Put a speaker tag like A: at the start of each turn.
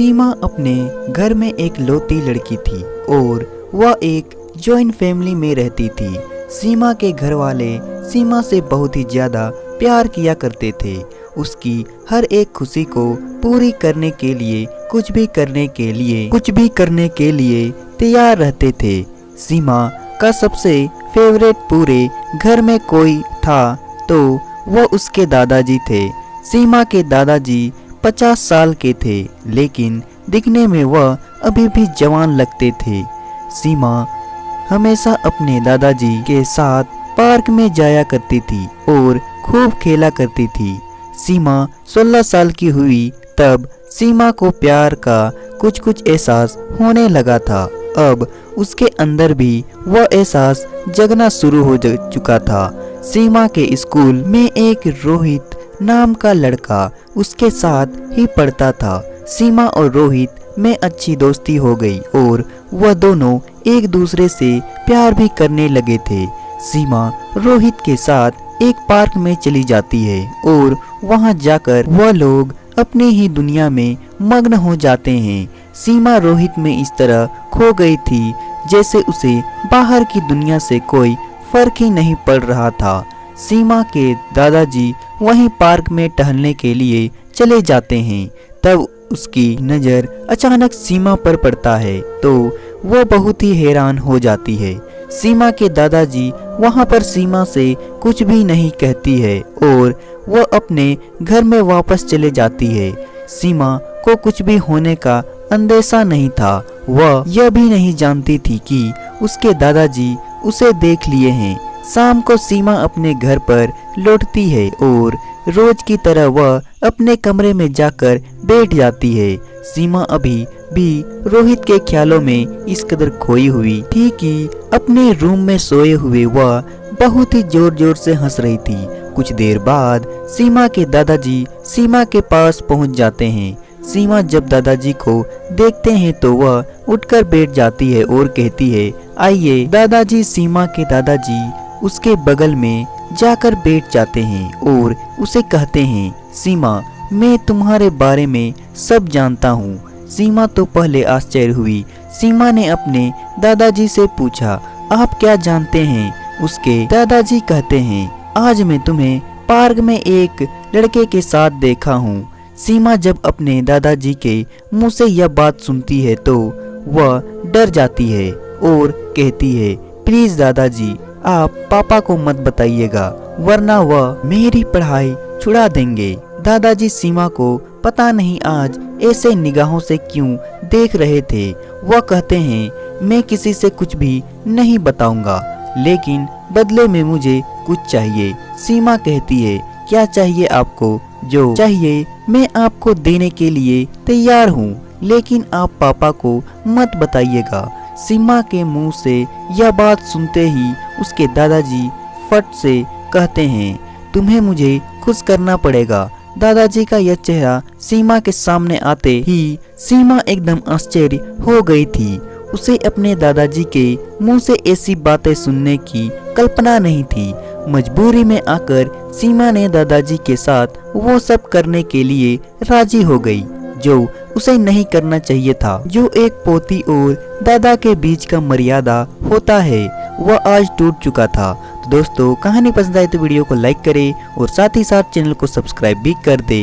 A: सीमा अपने घर में एक लौती लड़की थी और वह एक जॉइंट फैमिली में रहती थी। सीमा के घर वाले सीमा से बहुत ही ज़्यादा प्यार किया करते थे। उसकी हर एक खुशी को पूरी करने के लिए कुछ भी करने के लिए तैयार रहते थे। सीमा का सबसे फेवरेट पूरे घर में कोई था तो वह उसके दादाजी थे। सीमा के दादाजी 50 साल के थे, लेकिन दिखने में वह अभी भी जवान लगते थे। सीमा हमेशा अपने दादाजी के साथ पार्क में जाया करती थी और खूब खेला करती थी। सीमा 16 साल की हुई तब सीमा को प्यार का कुछ एहसास होने लगा था। अब उसके अंदर भी वह एहसास जगना शुरू हो चुका था। सीमा के स्कूल में एक रोहित नाम का लड़का उसके साथ ही पढ़ता था। सीमा और रोहित में अच्छी दोस्ती हो गई और वह दोनों एक दूसरे से प्यार भी करने लगे थे। सीमा रोहित के साथ एक पार्क में चली जाती है और वहां जाकर वह लोग अपनी ही दुनिया में मग्न हो जाते हैं। सीमा रोहित में इस तरह खो गई थी जैसे उसे बाहर की दुनिया से कोई फर्क ही नहीं पड़ रहा था। सीमा के दादाजी वहीं पार्क में टहलने के लिए चले जाते हैं। तब उसकी नज़र अचानक सीमा पर पड़ता है तो वह बहुत ही हैरान हो जाती है। सीमा के दादाजी वहां पर सीमा से कुछ भी नहीं कहती है और वह अपने घर में वापस चले जाती है। सीमा को कुछ भी होने का अंदेशा नहीं था। वह यह भी नहीं जानती थी कि उसके दादाजी उसे देख लिए हैं। शाम को सीमा अपने घर पर लौटती है और रोज की तरह वह अपने कमरे में जाकर बैठ जाती है। सीमा अभी भी रोहित के ख्यालों में इस कदर खोई हुई थी कि अपने रूम में सोए हुए वह बहुत ही जोर जोर से हंस रही थी। कुछ देर बाद सीमा के दादाजी सीमा के पास पहुंच जाते हैं। सीमा जब दादाजी को देखते हैं तो वह उठकर बैठ जाती है और कहती है, आइए दादाजी। सीमा के दादाजी उसके बगल में जाकर बैठ जाते हैं और उसे कहते हैं, सीमा मैं तुम्हारे बारे में सब जानता हूँ। सीमा तो पहले आश्चर्य हुई। सीमा ने अपने दादाजी से पूछा, आप क्या जानते हैं? उसके दादाजी कहते हैं, आज मैं तुम्हें पार्क में एक लड़के के साथ देखा हूँ। सीमा जब अपने दादाजी के मुंह से यह बात सुनती है तो वह डर जाती है और कहती है, प्लीज दादाजी आप पापा को मत बताइएगा वरना वह मेरी पढ़ाई छुड़ा देंगे। दादाजी सीमा को पता नहीं आज ऐसे निगाहों से क्यों देख रहे थे। वह कहते हैं, मैं किसी से कुछ भी नहीं बताऊंगा, लेकिन बदले में मुझे कुछ चाहिए। सीमा कहती है, क्या चाहिए आपको? जो चाहिए मैं आपको देने के लिए तैयार हूँ, लेकिन आप पापा को मत बताइएगा। सीमा के मुंह से यह बात सुनते ही उसके दादाजी फट से कहते हैं, तुम्हें मुझे खुश करना पड़ेगा। दादाजी का यह चेहरा सीमा के सामने आते ही सीमा एकदम आश्चर्य हो गई थी। उसे अपने दादाजी के मुंह से ऐसी बातें सुनने की कल्पना नहीं थी। मजबूरी में आकर सीमा ने दादाजी के साथ वो सब करने के लिए राजी हो गई जो उसे नहीं करना चाहिए था। जो एक पोती और दादा के बीच का मर्यादा होता है वह आज टूट चुका था। तो दोस्तों, कहानी पसंद आए तो वीडियो को लाइक करें और साथ ही साथ चैनल को सब्सक्राइब भी कर दे।